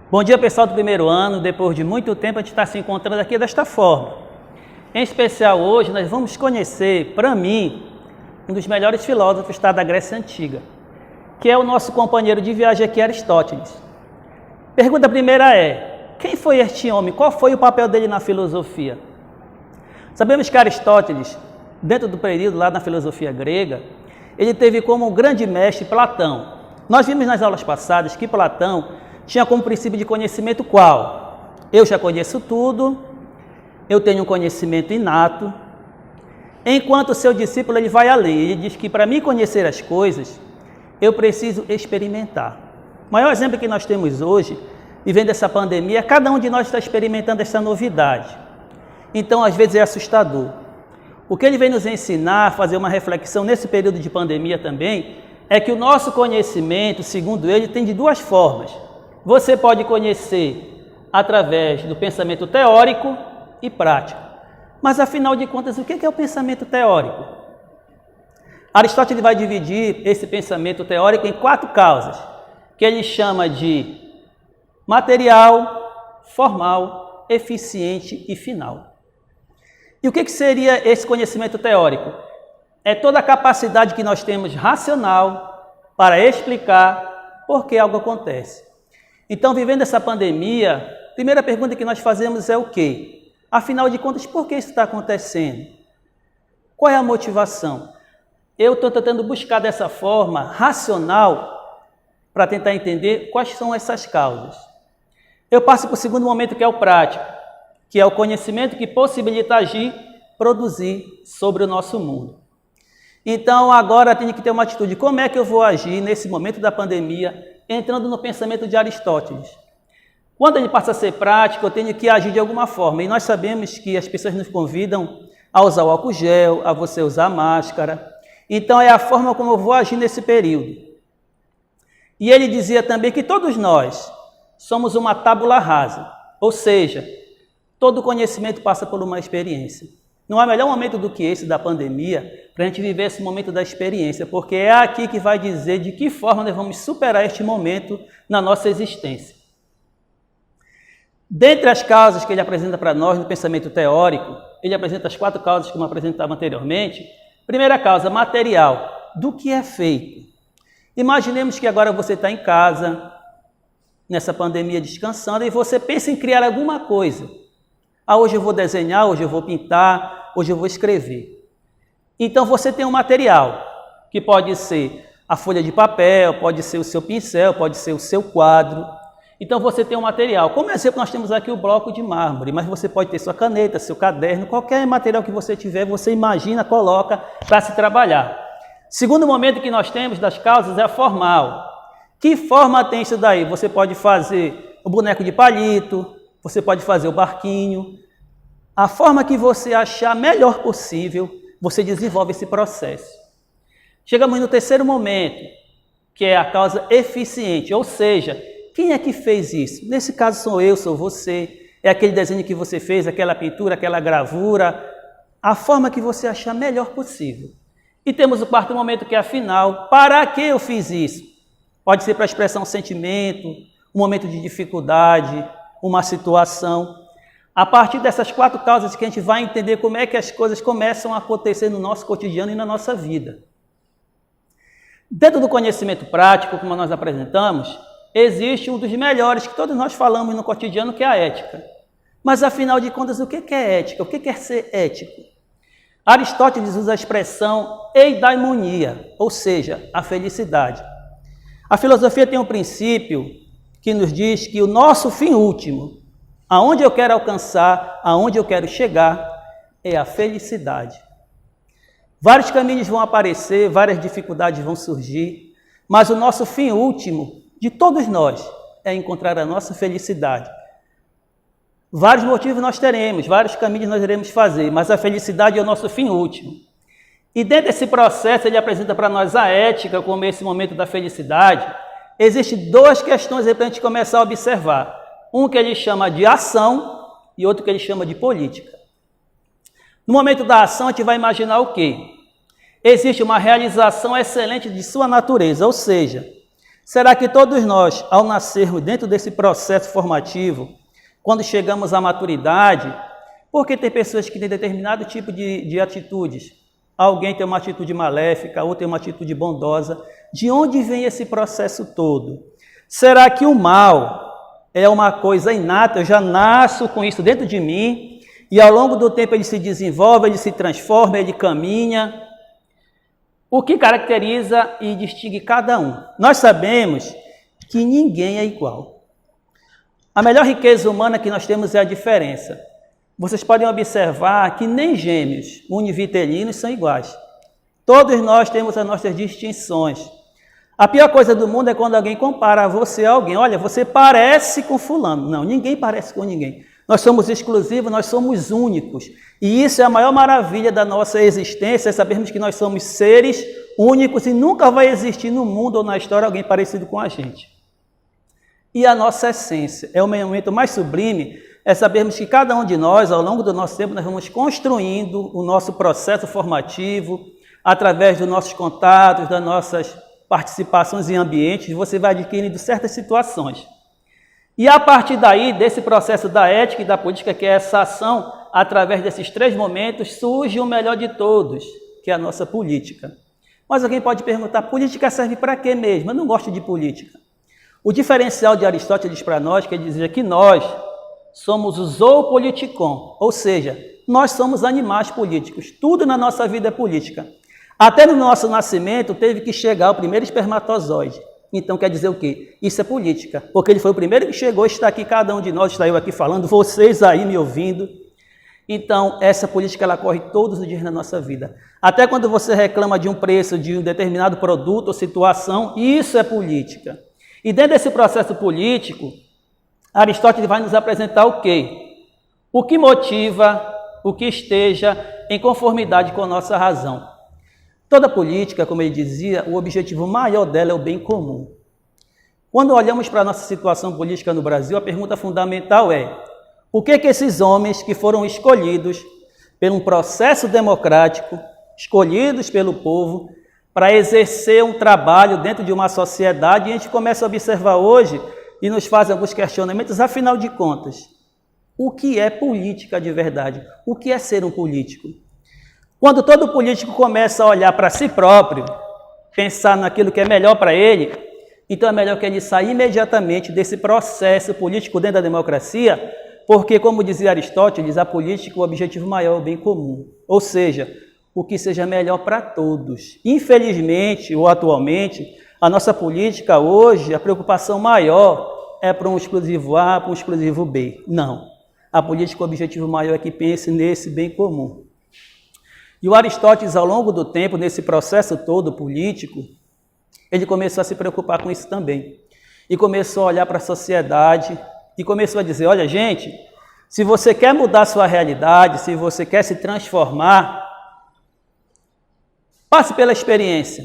Bom dia, pessoal do primeiro ano. Depois de muito tempo, a gente está se encontrando aqui desta forma. Em especial, hoje, nós vamos conhecer, para mim, um dos melhores filósofos da Grécia Antiga, que é o nosso companheiro de viagem aqui, Aristóteles. Pergunta primeira é: quem foi este homem? Qual foi o papel dele na filosofia? Sabemos que Aristóteles, dentro do período lá na filosofia grega, ele teve como grande mestre Platão. Nós vimos nas aulas passadas que Platão tinha como princípio de conhecimento qual? Eu já conheço tudo, eu tenho um conhecimento inato, enquanto o seu discípulo ele vai além. Ele diz que para mim conhecer as coisas, eu preciso experimentar. O maior exemplo que nós temos hoje, vivendo essa pandemia, cada um de nós está experimentando essa novidade. Então, às vezes é assustador. O que ele vem nos ensinar, fazer uma reflexão nesse período de pandemia também, é que o nosso conhecimento, segundo ele, tem de duas formas. Você pode conhecer através do pensamento teórico e prático. Mas, afinal de contas, o que é o pensamento teórico? Aristóteles vai dividir esse pensamento teórico em 4 causas, que ele chama de material, formal, eficiente e final. E o que seria esse conhecimento teórico? É toda a capacidade que nós temos racional para explicar por que algo acontece. Então, vivendo essa pandemia, a primeira pergunta que nós fazemos é o quê? Afinal de contas, por que isso está acontecendo? Qual é a motivação? Eu estou tentando buscar dessa forma racional para tentar entender quais são essas causas. Eu passo para o segundo momento, que é o prático, que é o conhecimento que possibilita agir, produzir sobre o nosso mundo. Então, agora tenho que ter uma atitude. Como é que eu vou agir nesse momento da pandemia, entrando no pensamento de Aristóteles? Quando ele passa a ser prático, eu tenho que agir de alguma forma. E nós sabemos que as pessoas nos convidam a usar o álcool gel, a você usar a máscara. Então, é a forma como eu vou agir nesse período. E ele dizia também que todos nós somos uma tábula rasa. Ou seja, todo conhecimento passa por uma experiência. Não há melhor momento do que esse da pandemia para a gente viver esse momento da experiência, porque é aqui que vai dizer de que forma nós vamos superar este momento na nossa existência. Dentre as causas que ele apresenta para nós no pensamento teórico, ele apresenta as 4 causas que eu apresentava anteriormente. Primeira causa, material. Do que é feito? Imaginemos que agora você está em casa, nessa pandemia descansando, e você pensa em criar alguma coisa. Hoje eu vou desenhar, hoje eu vou pintar, hoje eu vou escrever. Então você tem um material, que pode ser a folha de papel, pode ser o seu pincel, pode ser o seu quadro. Então você tem um material. Como exemplo, nós temos aqui o bloco de mármore, mas você pode ter sua caneta, seu caderno, qualquer material que você tiver, você imagina, coloca para se trabalhar. Segundo momento que nós temos das causas é a formal. Que forma tem isso daí? Você pode fazer o boneco de palito, você pode fazer o barquinho. A forma que você achar melhor possível, você desenvolve esse processo. Chegamos no terceiro momento, que é a causa eficiente, ou seja, quem é que fez isso? Nesse caso sou eu, sou você, é aquele desenho que você fez, aquela pintura, aquela gravura, a forma que você achar melhor possível. E temos o quarto momento, que é a final. Para que eu fiz isso? Pode ser para expressar um sentimento, um momento de dificuldade, uma situação. A partir dessas 4 causas que a gente vai entender como é que as coisas começam a acontecer no nosso cotidiano e na nossa vida. Dentro do conhecimento prático, como nós apresentamos, existe um dos melhores que todos nós falamos no cotidiano, que é a ética. Mas, afinal de contas, o que é ética? O que é ser ético? Aristóteles usa a expressão eudaimonia, ou seja, a felicidade. A filosofia tem um princípio que nos diz que o nosso fim último, aonde eu quero alcançar, aonde eu quero chegar, é a felicidade. Vários caminhos vão aparecer, várias dificuldades vão surgir, mas o nosso fim último, de todos nós, é encontrar a nossa felicidade. Vários motivos nós teremos, vários caminhos nós iremos fazer, mas a felicidade é o nosso fim último. E dentro desse processo ele apresenta para nós a ética como esse momento da felicidade. Existem 2 questões aí para a gente começar a observar. Um que ele chama de ação e outro que ele chama de política. No momento da ação, a gente vai imaginar o quê? Existe uma realização excelente de sua natureza, ou seja, Será que todos nós, ao nascermos dentro desse processo formativo, quando chegamos à maturidade, porque tem pessoas que têm determinado tipo de atitudes, alguém tem uma atitude maléfica, outro tem uma atitude bondosa, de onde vem esse processo todo? Será que o mal é uma coisa inata, eu já nasço com isso dentro de mim, e ao longo do tempo ele se desenvolve, ele se transforma, ele caminha? O que caracteriza e distingue cada um? Nós sabemos que ninguém é igual. A melhor riqueza humana que nós temos é a diferença. Vocês podem observar que nem gêmeos univitelinos são iguais. Todos nós temos as nossas distinções. A pior coisa do mundo é quando alguém compara você a alguém. Olha, você parece com fulano. Não, ninguém parece com ninguém. Nós somos exclusivos, nós somos únicos. E isso é a maior maravilha da nossa existência, é sabermos que nós somos seres únicos e nunca vai existir no mundo ou na história alguém parecido com a gente. E a nossa essência é o momento mais sublime, é sabermos que cada um de nós, ao longo do nosso tempo, nós vamos construindo o nosso processo formativo, através dos nossos contatos, das nossas participações em ambientes, você vai adquirindo certas situações. E a partir daí, desse processo da ética e da política, que é essa ação, através desses três momentos, surge o melhor de todos, que é a nossa política. Mas alguém pode perguntar, política serve para quê mesmo? Eu não gosto de política. O diferencial de Aristóteles para nós quer dizer que nós somos o zoopoliticon, ou seja, nós somos animais políticos. Tudo na nossa vida é política. Até no nosso nascimento teve que chegar o primeiro espermatozoide. Então quer dizer o quê? Isso é política, porque ele foi o primeiro que chegou, está aqui, cada um de nós, está eu aqui falando, vocês aí me ouvindo. Então, essa política ela corre todos os dias na nossa vida. Até quando você reclama de um preço de um determinado produto ou situação, isso é política. E dentro desse processo político, Aristóteles vai nos apresentar o quê? O que motiva, o que esteja em conformidade com a nossa razão. Toda política, como ele dizia, o objetivo maior dela é o bem comum. Quando olhamos para a nossa situação política no Brasil, a pergunta fundamental é: por que esses homens que foram escolhidos por um processo democrático, escolhidos pelo povo, para exercer um trabalho dentro de uma sociedade, e a gente começa a observar hoje e nos faz alguns questionamentos, afinal de contas, o que é política de verdade? O que é ser um político? Quando todo político começa a olhar para si próprio, pensar naquilo que é melhor para ele, então é melhor que ele saia imediatamente desse processo político dentro da democracia, porque, como dizia Aristóteles, a política, o objetivo maior é o bem comum, ou seja, o que seja melhor para todos. Infelizmente, ou atualmente, a nossa política hoje, a preocupação maior é para um exclusivo A, para um exclusivo B. Não. A política, o objetivo maior é que pense nesse bem comum. E o Aristóteles, ao longo do tempo, nesse processo todo político, ele começou a se preocupar com isso também. E começou a olhar para a sociedade e começou a dizer, olha, gente, se você quer mudar a sua realidade, se você quer se transformar, passe pela experiência.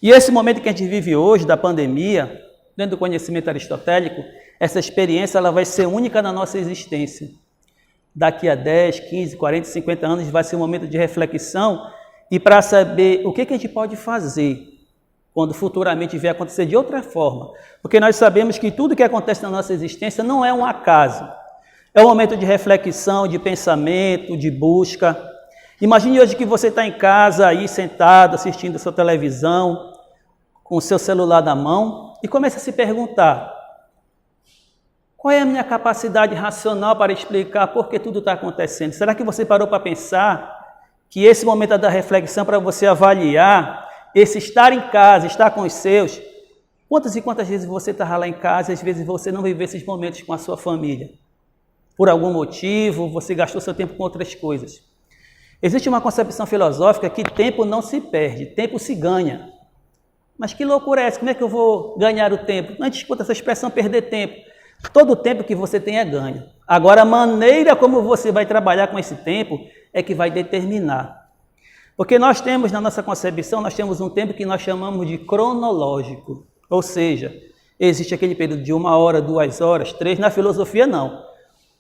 E esse momento que a gente vive hoje, da pandemia, dentro do conhecimento aristotélico, essa experiência ela vai ser única na nossa existência. Daqui a 10, 15, 40, 50 anos vai ser um momento de reflexão e para saber o que a gente pode fazer quando futuramente vier acontecer de outra forma. Porque nós sabemos que tudo que acontece na nossa existência não é um acaso. É um momento de reflexão, de pensamento, de busca. Imagine hoje que você está em casa, aí sentado, assistindo a sua televisão, com o seu celular na mão, e começa a se perguntar, qual é a minha capacidade racional para explicar por que tudo está acontecendo? Será que você parou para pensar que esse momento é da reflexão para você avaliar esse estar em casa, estar com os seus? Quantas e quantas vezes você estava lá em casa e às vezes você não viveu esses momentos com a sua família? Por algum motivo, você gastou seu tempo com outras coisas. Existe uma concepção filosófica que tempo não se perde, tempo se ganha. Mas que loucura é essa? Como é que eu vou ganhar o tempo? A gente escuta essa expressão perder tempo. Todo o tempo que você tem é ganho. Agora, a maneira como você vai trabalhar com esse tempo é que vai determinar. Porque nós temos, na nossa concepção, nós temos um tempo que nós chamamos de cronológico. Ou seja, existe aquele período de 1 hora, 2 horas, 3. Na filosofia, não.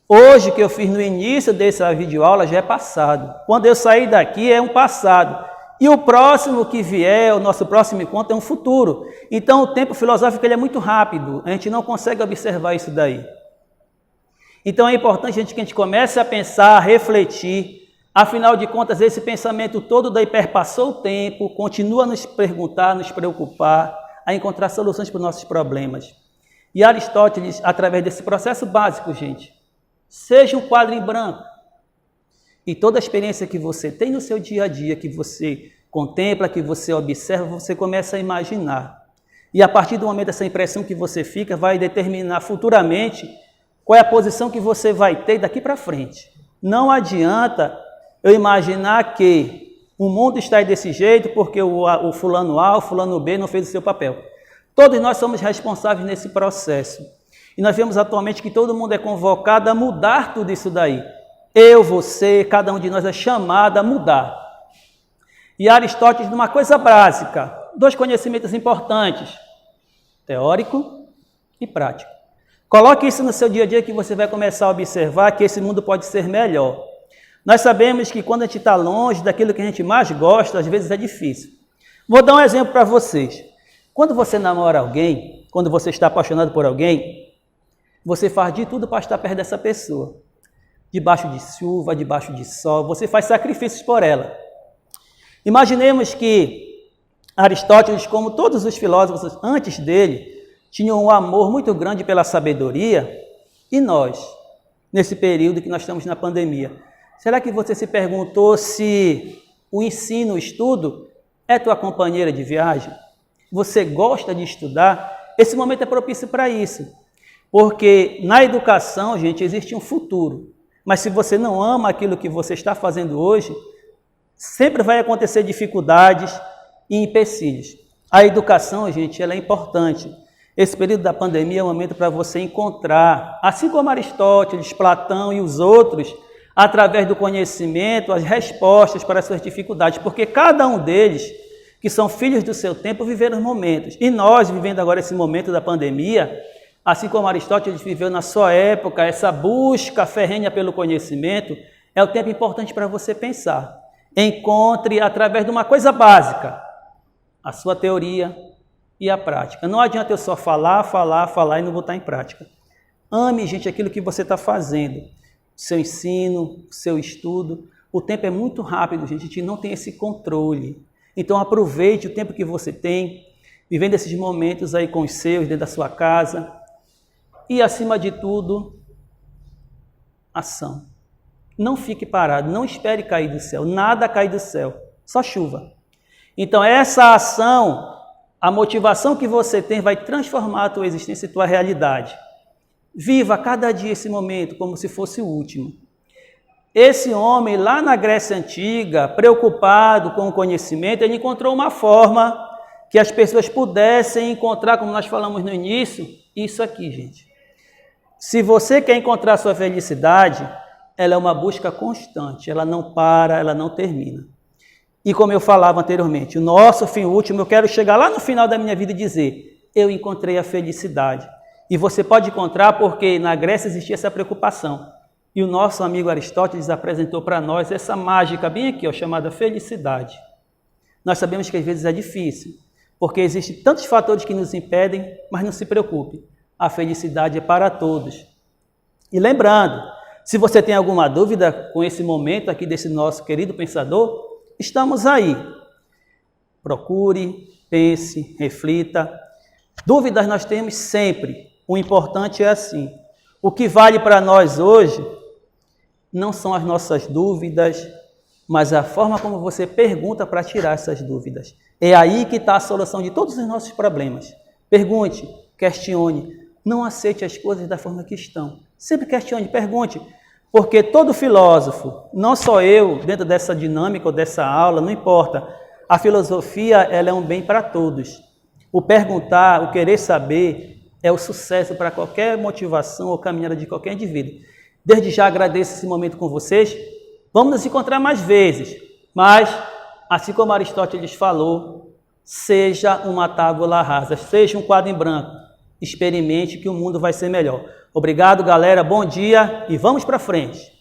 Hoje, que eu fiz no início dessa videoaula, já é passado. Quando eu sair daqui, é um passado. E o próximo que vier, o nosso próximo encontro é um futuro. Então o tempo filosófico ele é muito rápido, a gente não consegue observar isso daí. Então é importante que a gente comece a pensar, a refletir. Afinal de contas, esse pensamento todo daí perpassou o tempo, continua a nos perguntar, a nos preocupar, a encontrar soluções para os nossos problemas. E Aristóteles, através desse processo básico, gente, seja um quadro em branco. E toda a experiência que você tem no seu dia a dia, que você contempla, que você observa, você começa a imaginar. E a partir do momento dessa impressão que você fica, vai determinar futuramente qual é a posição que você vai ter daqui para frente. Não adianta eu imaginar que o mundo está aí desse jeito porque o fulano A, o fulano B não fez o seu papel. Todos nós somos responsáveis nesse processo. E nós vemos atualmente que todo mundo é convocado a mudar tudo isso daí. Eu, você, cada um de nós é chamado a mudar. E Aristóteles, numa coisa básica, 2 conhecimentos importantes, teórico e prático. Coloque isso no seu dia a dia que você vai começar a observar que esse mundo pode ser melhor. Nós sabemos que quando a gente está longe daquilo que a gente mais gosta, às vezes é difícil. Vou dar um exemplo para vocês. Quando você namora alguém, quando você está apaixonado por alguém, você faz de tudo para estar perto dessa pessoa. Debaixo de chuva, debaixo de sol, você faz sacrifícios por ela. Imaginemos que Aristóteles, como todos os filósofos antes dele, tinham um amor muito grande pela sabedoria, e nós, nesse período que nós estamos na pandemia, será que você se perguntou se o ensino, o estudo, é tua companheira de viagem? Você gosta de estudar? Esse momento é propício para isso, porque na educação, gente, existe um futuro. Mas se você não ama aquilo que você está fazendo hoje, sempre vai acontecer dificuldades e empecilhos. A educação, gente, ela é importante. Esse período da pandemia é um momento para você encontrar, assim como Aristóteles, Platão e os outros, através do conhecimento, as respostas para as suas dificuldades, porque cada um deles, que são filhos do seu tempo, viveram momentos. E nós, vivendo agora esse momento da pandemia, assim como Aristóteles viveu na sua época, essa busca ferrenha pelo conhecimento, é o tempo importante para você pensar. Encontre, através de uma coisa básica, a sua teoria e a prática. Não adianta eu só falar e não botar em prática. Ame, gente, aquilo que você está fazendo. Seu ensino, seu estudo. O tempo é muito rápido, gente. A gente não tem esse controle. Então aproveite o tempo que você tem, vivendo esses momentos aí com os seus, dentro da sua casa. E, acima de tudo, ação. Não fique parado, não espere cair do céu, nada cai do céu, só chuva. Então, essa ação, a motivação que você tem vai transformar a tua existência e a tua realidade. Viva cada dia esse momento como se fosse o último. Esse homem, lá na Grécia Antiga, preocupado com o conhecimento, ele encontrou uma forma que as pessoas pudessem encontrar, como nós falamos no início, isso aqui, gente. Se você quer encontrar a sua felicidade, ela é uma busca constante, ela não para, ela não termina. E como eu falava anteriormente, o nosso fim último, eu quero chegar lá no final da minha vida e dizer, eu encontrei a felicidade. E você pode encontrar porque na Grécia existia essa preocupação. E o nosso amigo Aristóteles apresentou para nós essa mágica bem aqui, ó, chamada felicidade. Nós sabemos que às vezes é difícil, porque existem tantos fatores que nos impedem, mas não se preocupe, a felicidade é para todos. E lembrando, se você tem alguma dúvida com esse momento aqui desse nosso querido pensador, estamos aí. Procure, pense, reflita. Dúvidas nós temos sempre. O importante é assim. O que vale para nós hoje não são as nossas dúvidas, mas a forma como você pergunta para tirar essas dúvidas. É aí que está a solução de todos os nossos problemas. Pergunte, questione. Não aceite as coisas da forma que estão. Sempre questione, pergunte. Porque todo filósofo, não só eu, dentro dessa dinâmica ou dessa aula, não importa. A filosofia ela é um bem para todos. O perguntar, o querer saber, é o sucesso para qualquer motivação ou caminhada de qualquer indivíduo. Desde já agradeço esse momento com vocês. Vamos nos encontrar mais vezes. Mas, assim como Aristóteles falou, seja uma tábula rasa, seja um quadro em branco. Experimente que o mundo vai ser melhor. Obrigado, galera. Bom dia e vamos para frente.